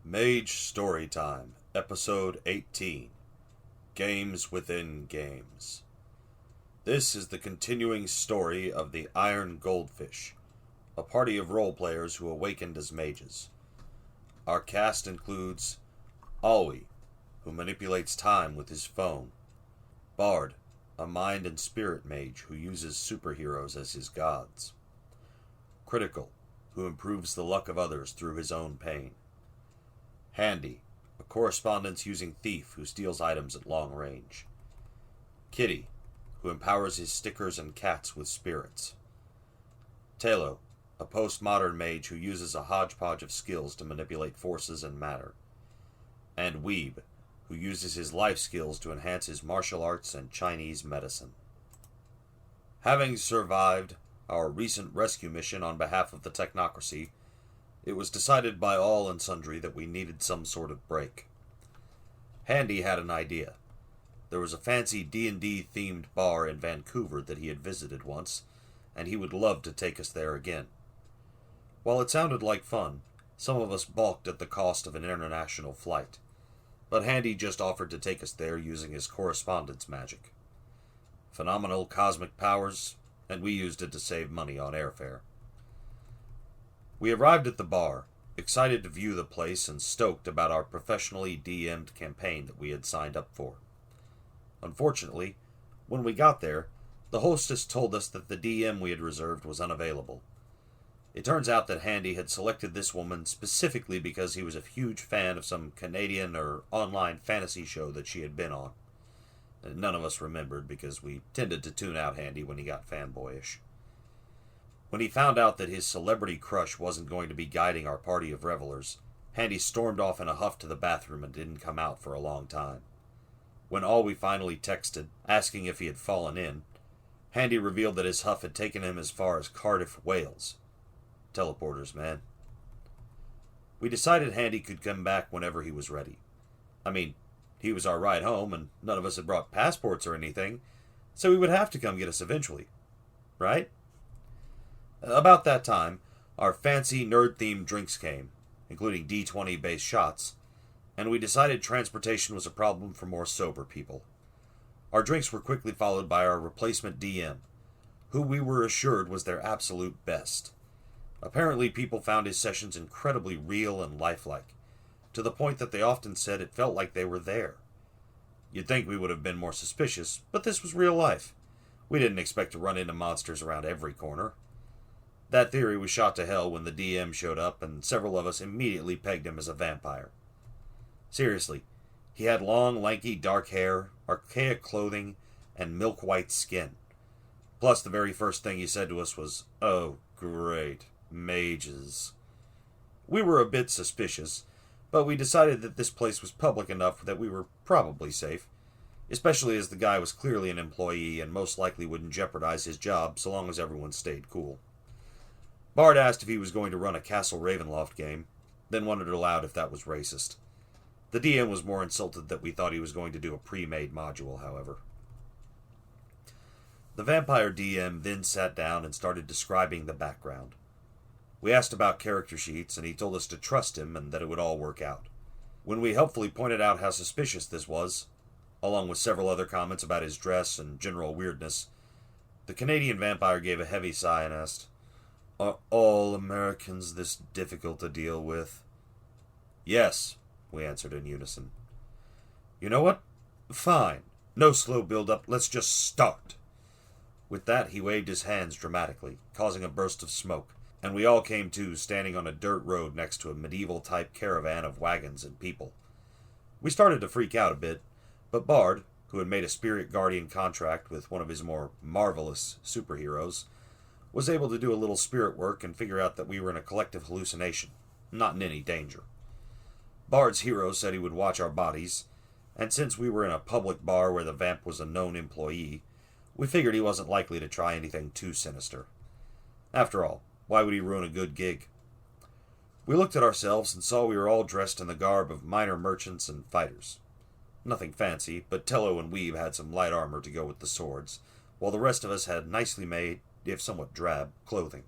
Mage Storytime, Episode 18, Games Within Games. This is the continuing story of the Iron Goldfish, a party of role-players who awakened as mages. Our cast includes Alwi, who manipulates time with his phone; Bard, a mind and spirit mage who uses superheroes as his gods; Critical, who improves the luck of others through his own pain; Handy, a correspondence-using thief who steals items at long range; Kitty, who empowers his stickers and cats with spirits; Talo, a postmodern mage who uses a hodgepodge of skills to manipulate forces and matter; and Weeb, who uses his life skills to enhance his martial arts and Chinese medicine. Having survived our recent rescue mission on behalf of the technocracy, it was decided by all and sundry that we needed some sort of break. Handy had an idea. There was a fancy D&D themed bar in Vancouver that he had visited once, and he would love to take us there again. While it sounded like fun, some of us balked at the cost of an international flight, but Handy just offered to take us there using his correspondence magic. Phenomenal cosmic powers, and we used it to save money on airfare. We arrived at the bar, excited to view the place and stoked about our professionally DM'd campaign that we had signed up for. Unfortunately, when we got there, the hostess told us that the DM we had reserved was unavailable. It turns out that Handy had selected this woman specifically because he was a huge fan of some Canadian or online fantasy show that she had been on. None of us remembered because we tended to tune out Handy when he got fanboyish. When he found out that his celebrity crush wasn't going to be guiding our party of revelers, Handy stormed off in a huff to the bathroom and didn't come out for a long time. When Alwi finally texted, asking if he had fallen in, Handy revealed that his huff had taken him as far as Cardiff, Wales. Teleporters, man. We decided Handy could come back whenever he was ready. I mean, he was our ride home, and none of us had brought passports or anything, so he would have to come get us eventually. Right? About that time, our fancy nerd-themed drinks came, including D20-based shots, and we decided transportation was a problem for more sober people. Our drinks were quickly followed by our replacement DM, who we were assured was their absolute best. Apparently, people found his sessions incredibly real and lifelike, to the point that they often said it felt like they were there. You'd think we would have been more suspicious, but this was real life. We didn't expect to run into monsters around every corner. That theory was shot to hell when the DM showed up, and several of us immediately pegged him as a vampire. Seriously, he had long, lanky, dark hair, archaic clothing, and milk-white skin. Plus, the very first thing he said to us was, "Oh, great, mages." We were a bit suspicious, but we decided that this place was public enough that we were probably safe, especially as the guy was clearly an employee and most likely wouldn't jeopardize his job so long as everyone stayed cool. Bard asked if he was going to run a Castle Ravenloft game, then wondered aloud if that was racist. The DM was more insulted that we thought he was going to do a pre-made module, however. The vampire DM then sat down and started describing the background. We asked about character sheets, and he told us to trust him and that it would all work out. When we helpfully pointed out how suspicious this was, along with several other comments about his dress and general weirdness, the Canadian vampire gave a heavy sigh and asked, "Are all Americans this difficult to deal with?" "Yes," we answered in unison. "You know what? Fine. No slow build-up. Let's just start." With that, he waved his hands dramatically, causing a burst of smoke, and we all came to standing on a dirt road next to a medieval-type caravan of wagons and people. We started to freak out a bit, but Bard, who had made a spirit guardian contract with one of his more marvelous superheroes, was able to do a little spirit work and figure out that we were in a collective hallucination, not in any danger. Bard's hero said he would watch our bodies, and since we were in a public bar where the vamp was a known employee, we figured he wasn't likely to try anything too sinister. After all, why would he ruin a good gig? We looked at ourselves and saw we were all dressed in the garb of minor merchants and fighters. Nothing fancy, but Tello and Weeb had some light armor to go with the swords, while the rest of us had nicely made, if somewhat drab, clothing.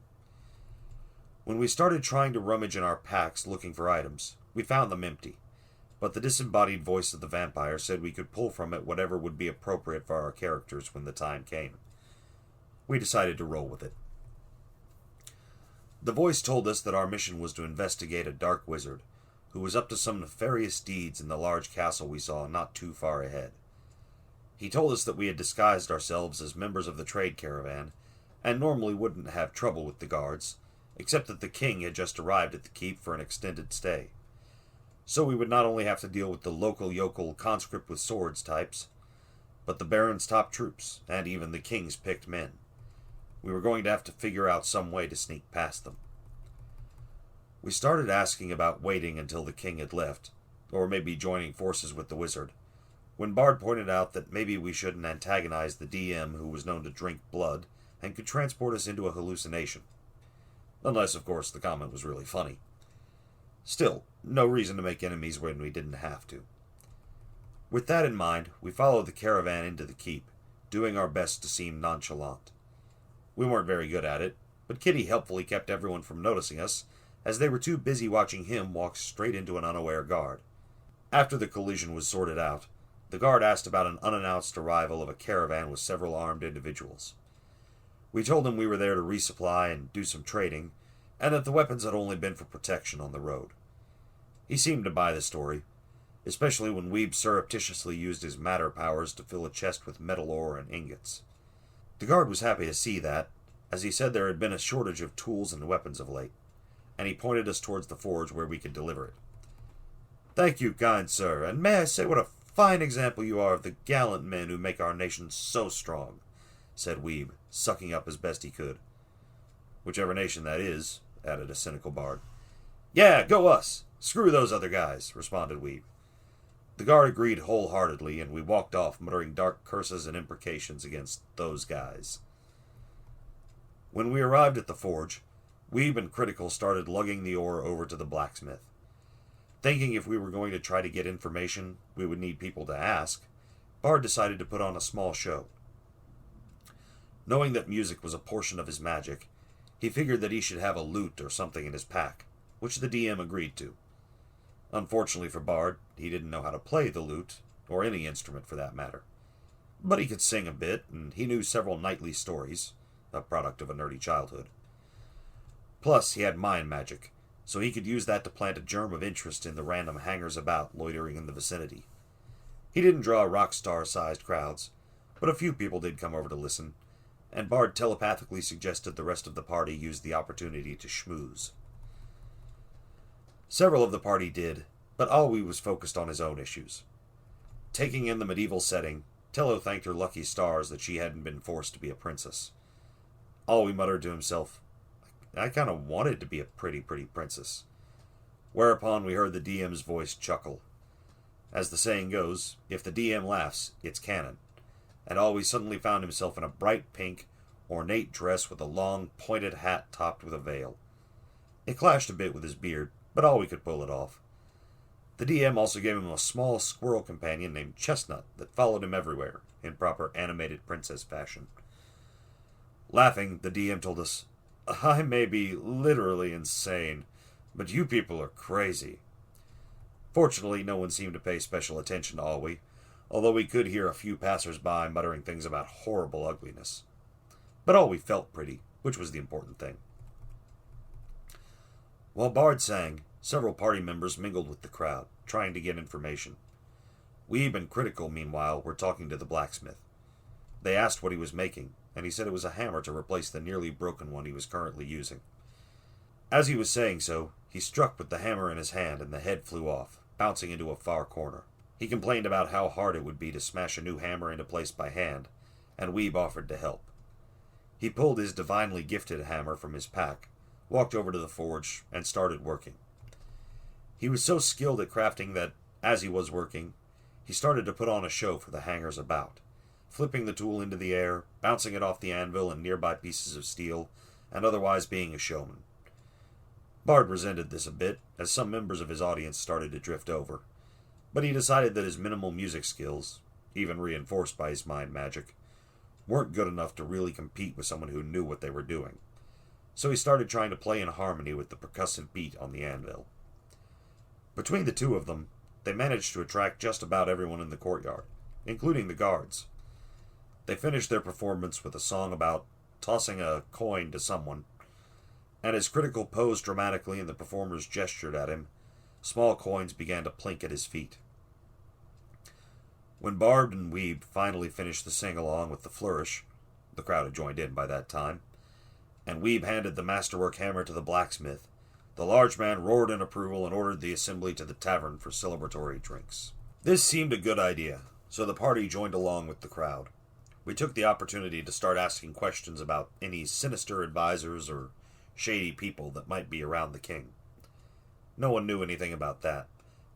When we started trying to rummage in our packs looking for items, We found them empty, but the disembodied voice of the vampire said we could pull from it whatever would be appropriate for our characters when the time came. We decided to roll with it. The voice told us that our mission was to investigate a dark wizard who was up to some nefarious deeds in the large castle we saw not too far ahead. He told us that we had disguised ourselves as members of the trade caravan and normally wouldn't have trouble with the guards, except that the king had just arrived at the keep for an extended stay. So we would not only have to deal with the local yokel conscript with swords types, but the baron's top troops, and even the king's picked men. We were going to have to figure out some way to sneak past them. We started asking about waiting until the king had left, or maybe joining forces with the wizard, when Bard pointed out that maybe we shouldn't antagonize the DM who was known to drink blood and could transport us into a hallucination. Unless, of course, the comment was really funny. Still, no reason to make enemies when we didn't have to. With that in mind, we followed the caravan into the keep, doing our best to seem nonchalant. We weren't very good at it, but Kitty helpfully kept everyone from noticing us, as they were too busy watching him walk straight into an unaware guard. After the collision was sorted out, the guard asked about an unannounced arrival of a caravan with several armed individuals. We told him we were there to resupply and do some trading, and that the weapons had only been for protection on the road. He seemed to buy the story, especially when Weeb surreptitiously used his matter powers to fill a chest with metal ore and ingots. The guard was happy to see that, as he said there had been a shortage of tools and weapons of late, and he pointed us towards the forge where we could deliver it. "Thank you, kind sir, and may I say what a fine example you are of the gallant men who make our nation so strong," said Weeb, sucking up as best he could. "Whichever nation that is," added a cynical bard. "Yeah, go us! Screw those other guys," responded Weeb. The guard agreed wholeheartedly, and we walked off, muttering dark curses and imprecations against those guys. When we arrived at the forge, Weeb and Critical started lugging the ore over to the blacksmith. Thinking if we were going to try to get information, we would need people to ask, Bard decided to put on a small show. Knowing that music was a portion of his magic, he figured that he should have a lute or something in his pack, which the DM agreed to. Unfortunately for Bard, he didn't know how to play the lute, or any instrument for that matter. But he could sing a bit, and he knew several knightly stories, a product of a nerdy childhood. Plus, he had mind magic, so he could use that to plant a germ of interest in the random hangers about loitering in the vicinity. He didn't draw rock star-sized crowds, but a few people did come over to listen, and Bard telepathically suggested the rest of the party use the opportunity to schmooze. Several of the party did, but Alwi was focused on his own issues. Taking in the medieval setting, Tello thanked her lucky stars that she hadn't been forced to be a princess. Alwi muttered to himself, "I kind of wanted to be a pretty princess." Whereupon we heard the DM's voice chuckle. As the saying goes, if the DM laughs, it's canon, and Alwi suddenly found himself in a bright pink, ornate dress with a long, pointed hat topped with a veil. It clashed a bit with his beard, but Alwi could pull it off. The DM also gave him a small squirrel companion named Chestnut that followed him everywhere, in proper animated princess fashion. Laughing, the DM told us, "I may be literally insane, but you people are crazy." Fortunately, no one seemed to pay special attention to Alwi, although we could hear a few passers-by muttering things about horrible ugliness. But Alwi felt pretty, which was the important thing. While Bard sang, several party members mingled with the crowd, trying to get information. Weeb and Critical, meanwhile, were talking to the blacksmith. They asked what he was making, and he said it was a hammer to replace the nearly broken one he was currently using. As he was saying so, he struck with the hammer in his hand and the head flew off, bouncing into a far corner. He complained about how hard it would be to smash a new hammer into place by hand, and Weeb offered to help. He pulled his divinely gifted hammer from his pack, walked over to the forge, and started working. He was so skilled at crafting that, as he was working, he started to put on a show for the hangers about, flipping the tool into the air, bouncing it off the anvil and nearby pieces of steel, and otherwise being a showman. Bard resented this a bit, as some members of his audience started to drift over, but he decided that his minimal music skills, even reinforced by his mind magic, weren't good enough to really compete with someone who knew what they were doing, so he started trying to play in harmony with the percussive beat on the anvil. Between the two of them, they managed to attract just about everyone in the courtyard, including the guards. They finished their performance with a song about tossing a coin to someone, and as Critical posed dramatically and the performers gestured at him, small coins began to plink at his feet. When Bard and Weeb finally finished the sing-along with the flourish, the crowd had joined in by that time, and Weeb handed the masterwork hammer to the blacksmith, the large man roared in approval and ordered the assembly to the tavern for celebratory drinks. This seemed a good idea, so the party joined along with the crowd. We took the opportunity to start asking questions about any sinister advisors or shady people that might be around the king. No one knew anything about that,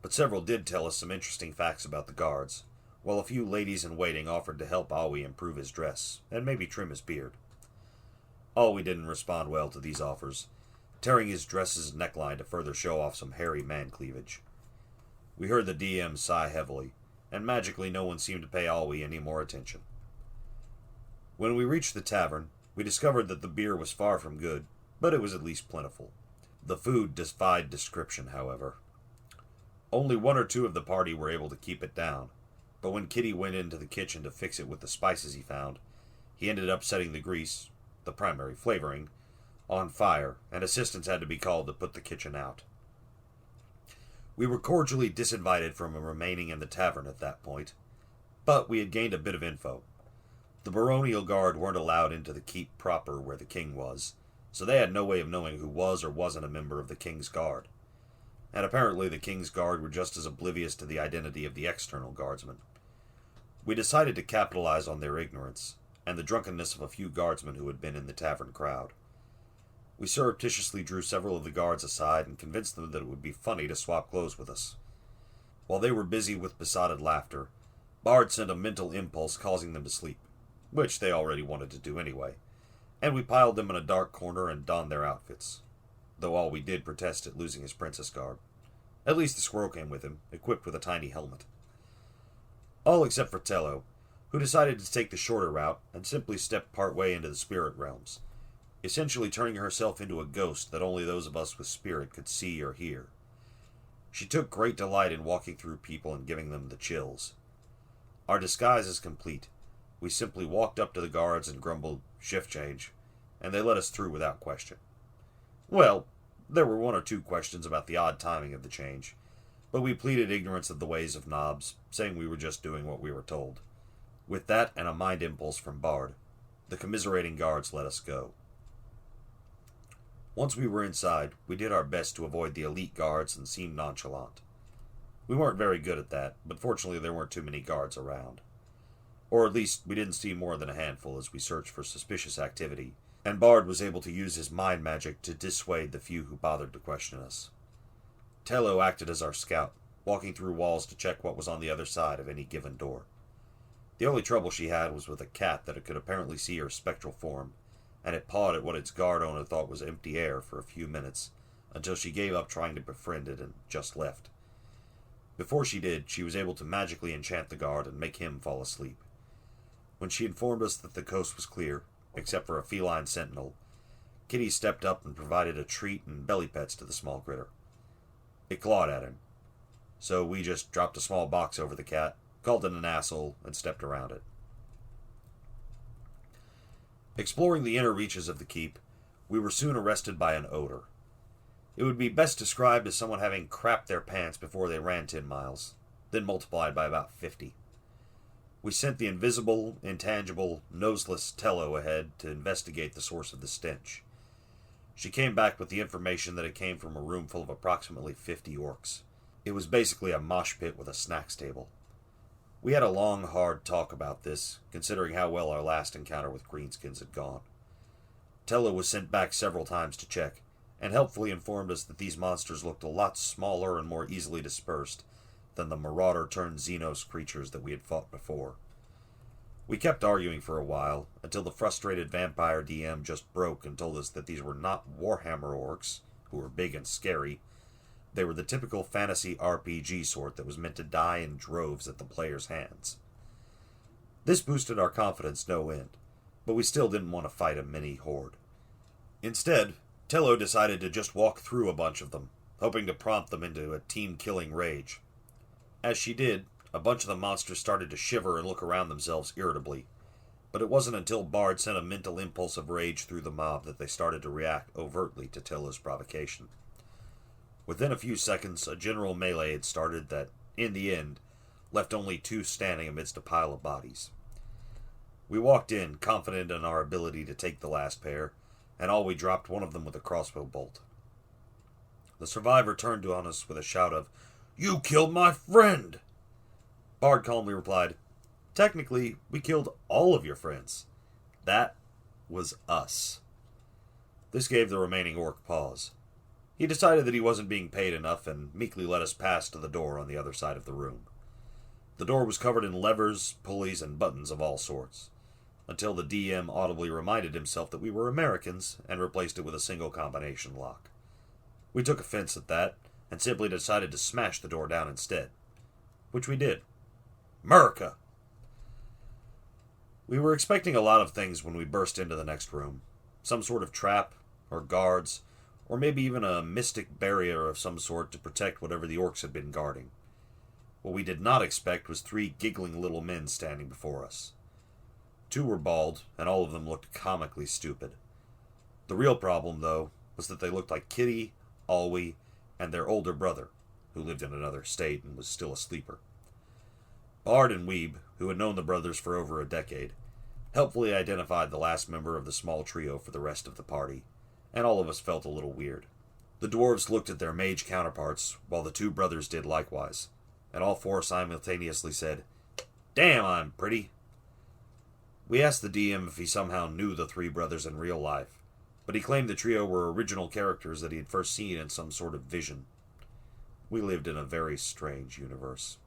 but several did tell us some interesting facts about the guards, while a few ladies-in-waiting offered to help Aoi improve his dress, and maybe trim his beard. Aoi didn't respond well to these offers, tearing his dress's neckline to further show off some hairy man-cleavage. We heard the DM sigh heavily, and magically no one seemed to pay Aoi any more attention. When we reached the tavern, we discovered that the beer was far from good, but it was at least plentiful. The food defied description, however. Only one or two of the party were able to keep it down, but when Kitty went into the kitchen to fix it with the spices he found, he ended up setting the grease, the primary flavoring, on fire, and assistance had to be called to put the kitchen out. We were cordially disinvited from remaining in the tavern at that point, but we had gained a bit of info. The baronial guard weren't allowed into the keep proper where the king was, so they had no way of knowing who was or wasn't a member of the king's guard. And apparently the king's guard were just as oblivious to the identity of the external guardsmen. We decided to capitalize on their ignorance, and the drunkenness of a few guardsmen who had been in the tavern crowd. We surreptitiously drew several of the guards aside and convinced them that it would be funny to swap clothes with us. While they were busy with besotted laughter, Bard sent a mental impulse causing them to sleep, which they already wanted to do anyway, and we piled them in a dark corner and donned their outfits, though Aoi did protest at losing his princess garb. At least the squirrel came with him, equipped with a tiny helmet. All except for Tello, who decided to take the shorter route and simply stepped partway into the spirit realms, essentially turning herself into a ghost that only those of us with spirit could see or hear. She took great delight in walking through people and giving them the chills. Our disguise is complete. We simply walked up to the guards and grumbled, "Shift change," and they let us through without question. Well, there were one or two questions about the odd timing of the change, but we pleaded ignorance of the ways of knobs, saying we were just doing what we were told. With that and a mind impulse from Bard, the commiserating guards let us go. Once we were inside, we did our best to avoid the elite guards and seem nonchalant. We weren't very good at that, but fortunately there weren't too many guards around. Or at least we didn't see more than a handful as we searched for suspicious activity, and Bard was able to use his mind magic to dissuade the few who bothered to question us. Tello acted as our scout, walking through walls to check what was on the other side of any given door. The only trouble she had was with a cat that it could apparently see her spectral form, and it pawed at what its guard owner thought was empty air for a few minutes, until she gave up trying to befriend it and just left. Before she did, she was able to magically enchant the guard and make him fall asleep. When she informed us that the coast was clear, except for a feline sentinel, Kitty stepped up and provided a treat and belly pets to the small critter. It clawed at him, so we just dropped a small box over the cat, called it an asshole, and stepped around it. Exploring the inner reaches of the keep, we were soon arrested by an odor. It would be best described as someone having crapped their pants before they ran 10 miles, then multiplied by about 50. We sent the invisible, intangible, noseless Tello ahead to investigate the source of the stench. She came back with the information that it came from a room full of approximately 50 orcs. It was basically a mosh pit with a snacks table. We had a long, hard talk about this, considering how well our last encounter with greenskins had gone. Tello was sent back several times to check, and helpfully informed us that these monsters looked a lot smaller and more easily dispersed than the marauder-turned-Xenos creatures that we had fought before. We kept arguing for a while, until the frustrated vampire DM just broke and told us that these were not Warhammer orcs, who were big and scary. They were the typical fantasy RPG sort that was meant to die in droves at the player's hands. This boosted our confidence no end, but we still didn't want to fight a mini horde. Instead, Tello decided to just walk through a bunch of them, hoping to prompt them into a team-killing rage. As she did, a bunch of the monsters started to shiver and look around themselves irritably. But it wasn't until Bard sent a mental impulse of rage through the mob that they started to react overtly to Tello's provocation. Within a few seconds, a general melee had started that, in the end, left only two standing amidst a pile of bodies. We walked in, confident in our ability to take the last pair, and Alwi dropped one of them with a crossbow bolt. The survivor turned on us with a shout of, "You killed my friend!" Bard calmly replied, "Technically, we killed all of your friends. That was us." This gave the remaining orc pause. He decided that he wasn't being paid enough and meekly let us pass to the door on the other side of the room. The door was covered in levers, pulleys, and buttons of all sorts, until the DM audibly reminded himself that we were Americans and replaced it with a single combination lock. We took offense at that and simply decided to smash the door down instead, which we did. America! We were expecting a lot of things when we burst into the next room. Some sort of trap, or guards, or maybe even a mystic barrier of some sort to protect whatever the orcs had been guarding. What we did not expect was 3 giggling little men standing before us. 2 were bald, and all of them looked comically stupid. The real problem, though, was that they looked like Kitty, Alwi, and their older brother, who lived in another state and was still a sleeper. Bard and Weeb, who had known the brothers for over a decade, helpfully identified the last member of the small trio for the rest of the party, and all of us felt a little weird. The dwarves looked at their mage counterparts, while the 2 brothers did likewise, and all 4 simultaneously said, "Damn, I'm pretty." We asked the DM if he somehow knew the 3 brothers in real life, but he claimed the trio were original characters that he had first seen in some sort of vision. We lived in a very strange universe.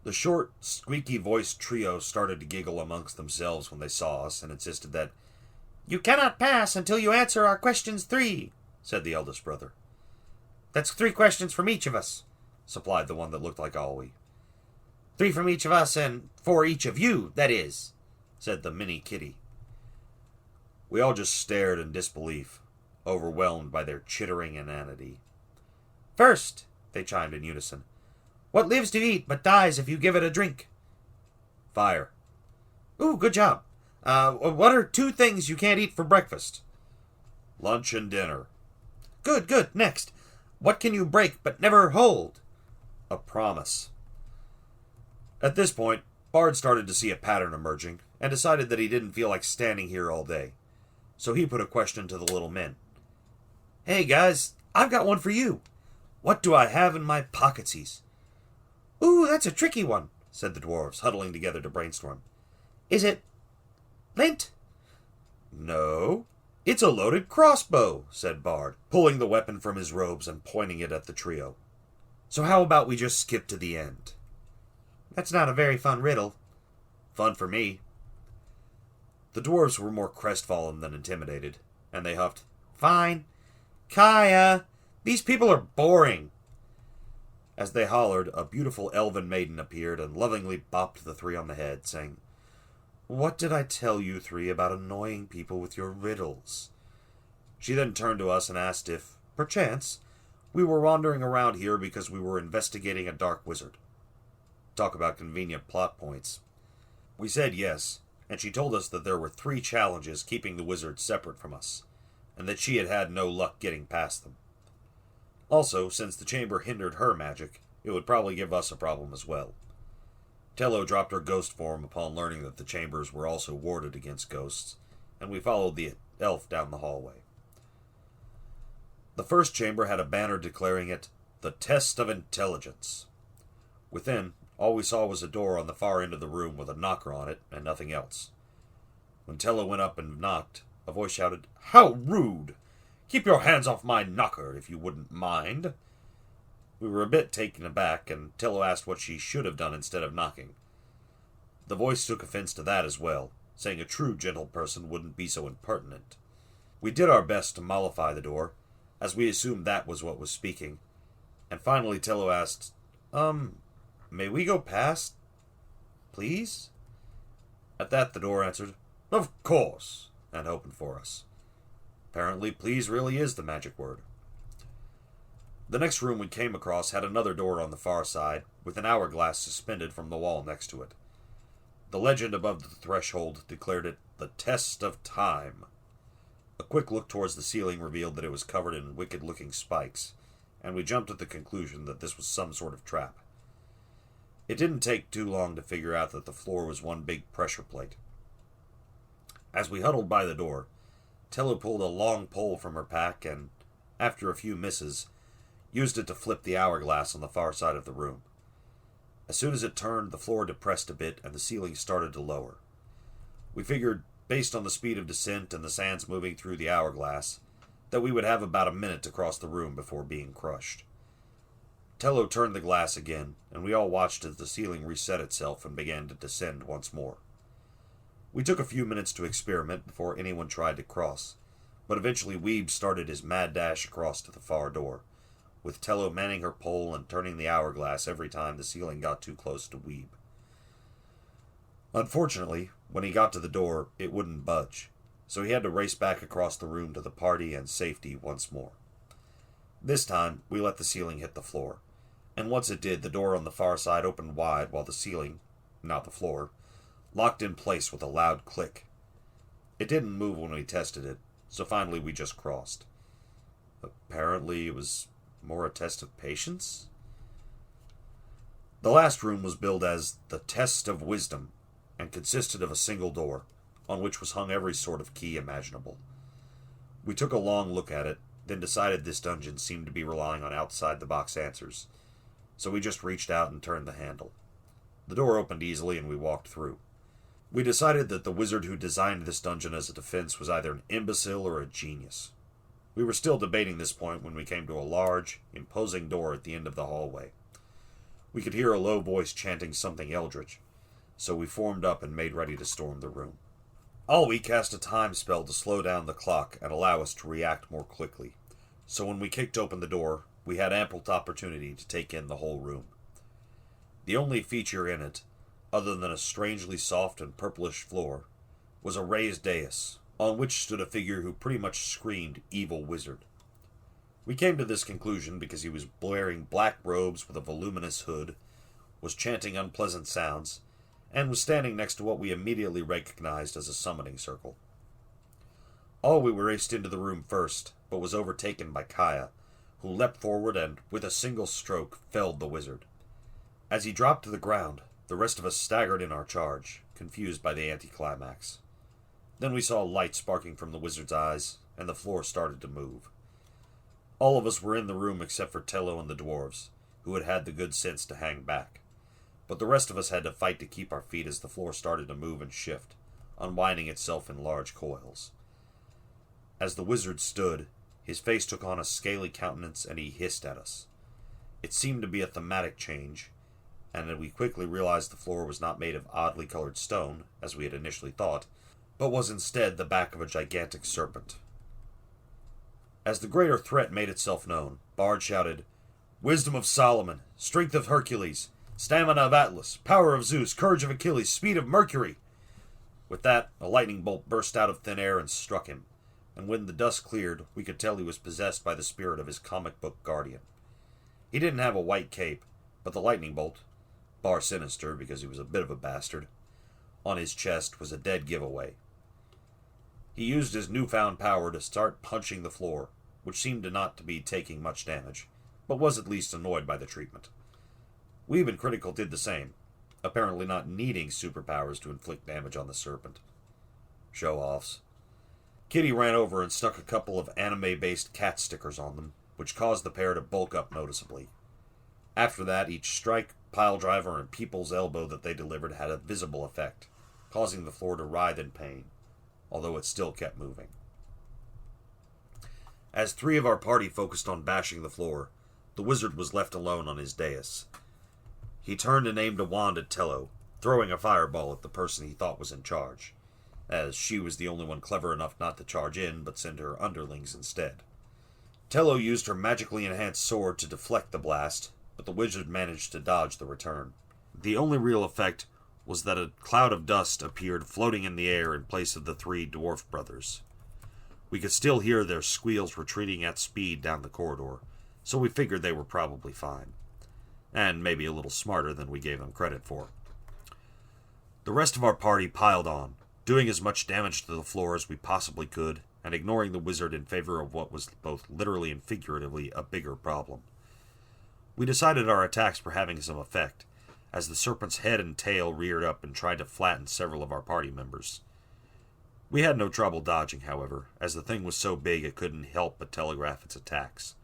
The short, squeaky-voiced trio started to giggle amongst themselves when they saw us and insisted that, "You cannot pass until you answer our questions 3, said the eldest brother. "That's 3 questions from each of us," supplied the one that looked like Alwi. "3 from each of us and 4 each of you, that is," said the mini Kitty. We all just stared in disbelief, overwhelmed by their chittering inanity. "First," they chimed in unison, "what lives to eat but dies if you give it a drink?" "Fire." "Ooh, good job. What are 2 things you can't eat for breakfast?" "Lunch and dinner." Good. Next. What can you break but never hold?" "A promise." At this point, Bard started to see a pattern emerging and decided that he didn't feel like standing here all day. So he put a question to the little men. "Hey guys, I've got one for you. What do I have in my pocketses?" "Ooh, that's a tricky one," said the dwarves, huddling together to brainstorm. "Is it lint?" "No, it's a loaded crossbow," said Bard, pulling the weapon from his robes and pointing it at the trio. "So how about we just skip to the end?" "That's not a very fun riddle." "Fun for me." The dwarves were more crestfallen than intimidated, and they huffed, "Fine. Kaya, these people are boring." As they hollered, a beautiful elven maiden appeared and lovingly bopped the 3 on the head, saying, "What did I tell you 3 about annoying people with your riddles?" She then turned to us and asked if, perchance, we were wandering around here because we were investigating a dark wizard. Talk about convenient plot points. We said yes, and she told us that there were 3 challenges keeping the wizard separate from us, and that she had had no luck getting past them. Also, since the chamber hindered her magic, it would probably give us a problem as well. Tello dropped her ghost form upon learning that the chambers were also warded against ghosts, and we followed the elf down the hallway. The first chamber had a banner declaring it the Test of Intelligence. Within, all we saw was a door on the far end of the room with a knocker on it and nothing else. When Tello went up and knocked, a voice shouted, "How rude! Keep your hands off my knocker, if you wouldn't mind." We were a bit taken aback, and Tello asked what she should have done instead of knocking. The voice took offense to that as well, saying a true gentle person wouldn't be so impertinent. We did our best to mollify the door, as we assumed that was what was speaking, and finally Tello asked, "May we go past, please?" At that the door answered, "Of course," and opened for us. Apparently, please really is the magic word. The next room we came across had another door on the far side, with an hourglass suspended from the wall next to it. The legend above the threshold declared it the test of time. A quick look towards the ceiling revealed that it was covered in wicked-looking spikes, and we jumped at the conclusion that this was some sort of trap. It didn't take too long to figure out that the floor was one big pressure plate. As we huddled by the door, Tello pulled a long pole from her pack and, after a few misses, used it to flip the hourglass on the far side of the room. As soon as it turned, the floor depressed a bit and the ceiling started to lower. We figured, based on the speed of descent and the sands moving through the hourglass, that we would have about a minute to cross the room before being crushed. Tello turned the glass again, and we all watched as the ceiling reset itself and began to descend once more. We took a few minutes to experiment before anyone tried to cross, but eventually Weeb started his mad dash across to the far door, with Tello manning her pole and turning the hourglass every time the ceiling got too close to Weeb. Unfortunately, when he got to the door, it wouldn't budge, so he had to race back across the room to the party and safety once more. This time, we let the ceiling hit the floor, and once it did, the door on the far side opened wide while the ceiling, not the floor, locked in place with a loud click. It didn't move when we tested it, so finally we just crossed. Apparently it was more a test of patience? The last room was billed as the Test of Wisdom, and consisted of a single door, on which was hung every sort of key imaginable. We took a long look at it, then decided this dungeon seemed to be relying on outside-the-box answers, so we just reached out and turned the handle. The door opened easily and we walked through. We decided that the wizard who designed this dungeon as a defense was either an imbecile or a genius. We were still debating this point when we came to a large, imposing door at the end of the hallway. We could hear a low voice chanting something eldritch, so we formed up and made ready to storm the room. Alwi cast a time spell to slow down the clock and allow us to react more quickly, so when we kicked open the door, we had ample opportunity to take in the whole room. The only feature in it, other than a strangely soft and purplish floor, was a raised dais, on which stood a figure who pretty much screamed evil wizard. We came to this conclusion because he was wearing black robes with a voluminous hood, was chanting unpleasant sounds, and was standing next to what we immediately recognized as a summoning circle. Alwi raced into the room first, but was overtaken by Kaya, who leapt forward and, with a single stroke, felled the wizard. As he dropped to the ground, the rest of us staggered in our charge, confused by the anticlimax. Then we saw light sparking from the wizard's eyes, and the floor started to move. All of us were in the room except for Tello and the dwarves, who had had the good sense to hang back. But the rest of us had to fight to keep our feet as the floor started to move and shift, unwinding itself in large coils. As the wizard stood, his face took on a scaly countenance and he hissed at us. It seemed to be a thematic change, and we quickly realized the floor was not made of oddly colored stone, as we had initially thought, but was instead the back of a gigantic serpent. As the greater threat made itself known, Bard shouted, "Wisdom of Solomon, strength of Hercules, stamina of Atlas, power of Zeus, courage of Achilles, speed of Mercury!" With that, a lightning bolt burst out of thin air and struck him, and when the dust cleared, we could tell he was possessed by the spirit of his comic book guardian. He didn't have a white cape, but the lightning bolt, bar sinister because he was a bit of a bastard, on his chest was a dead giveaway. He used his newfound power to start punching the floor, which seemed to not to be taking much damage, but was at least annoyed by the treatment. Weeb and Critical did the same, apparently not needing superpowers to inflict damage on the serpent. Show-offs. Kitty ran over and stuck a couple of anime-based cat stickers on them, which caused the pair to bulk up noticeably. After that, each strike, piledriver, and people's elbow that they delivered had a visible effect, causing the floor to writhe in pain, although it still kept moving. As 3 of our party focused on bashing the floor, the wizard was left alone on his dais. He turned and aimed a wand at Tello, throwing a fireball at the person he thought was in charge, as she was the only one clever enough not to charge in but send her underlings instead. Tello used her magically enhanced sword to deflect the blast, but the wizard managed to dodge the return. The only real effect was that a cloud of dust appeared floating in the air in place of the 3 dwarf brothers. We could still hear their squeals retreating at speed down the corridor, so we figured they were probably fine, and maybe a little smarter than we gave them credit for. The rest of our party piled on, doing as much damage to the floor as we possibly could, and ignoring the wizard in favor of what was both literally and figuratively a bigger problem. We decided our attacks were having some effect, as the serpent's head and tail reared up and tried to flatten several of our party members. We had no trouble dodging, however, as the thing was so big it couldn't help but telegraph its attacks.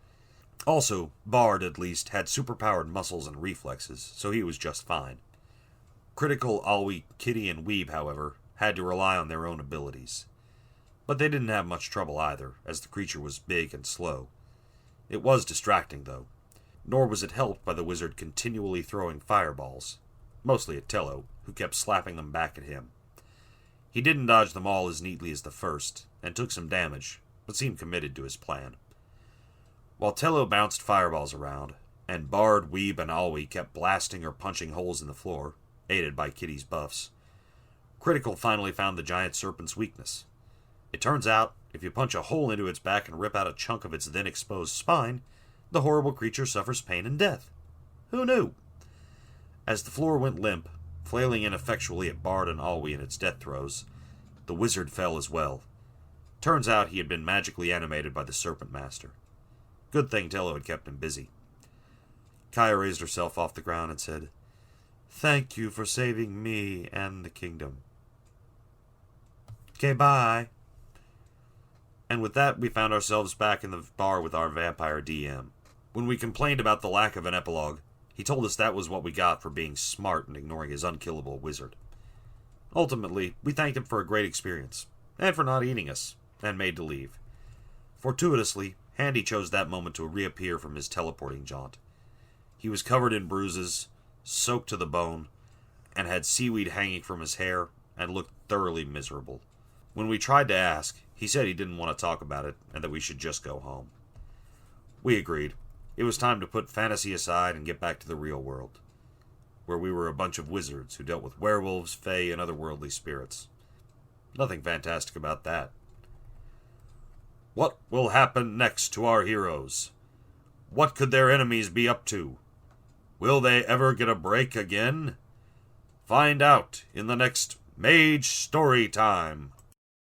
Also, Bard, at least, had superpowered muscles and reflexes, so he was just fine. Critical Alwi, Kitty, and Weeb, however, had to rely on their own abilities. But they didn't have much trouble either, as the creature was big and slow. It was distracting, though, nor was it helped by the wizard continually throwing fireballs, mostly at Tello, who kept slapping them back at him. He didn't dodge them all as neatly as the first, and took some damage, but seemed committed to his plan. While Tello bounced fireballs around, and Bard, Weeb, and Alwi kept blasting or punching holes in the floor, aided by Kitty's buffs, Critical finally found the giant serpent's weakness. It turns out, if you punch a hole into its back and rip out a chunk of its then exposed spine, the horrible creature suffers pain and death. Who knew? As the floor went limp, flailing ineffectually at Bard and Alwi in its death throes, the wizard fell as well. Turns out he had been magically animated by the Serpent Master. Good thing Tello had kept him busy. Kaya raised herself off the ground and said, "Thank you for saving me and the kingdom." "Okay, bye." And with that, we found ourselves back in the bar with our vampire DM. When we complained about the lack of an epilogue, he told us that was what we got for being smart and ignoring his unkillable wizard. Ultimately, we thanked him for a great experience, and for not eating us, and made to leave. Fortuitously, Handy chose that moment to reappear from his teleporting jaunt. He was covered in bruises, soaked to the bone, and had seaweed hanging from his hair, and looked thoroughly miserable. When we tried to ask, he said he didn't want to talk about it, and that we should just go home. We agreed. It was time to put fantasy aside and get back to the real world, where we were a bunch of wizards who dealt with werewolves, fae, and other worldly spirits. Nothing fantastic about that. What will happen next to our heroes? What could their enemies be up to? Will they ever get a break again? Find out in the next Mage Storytime.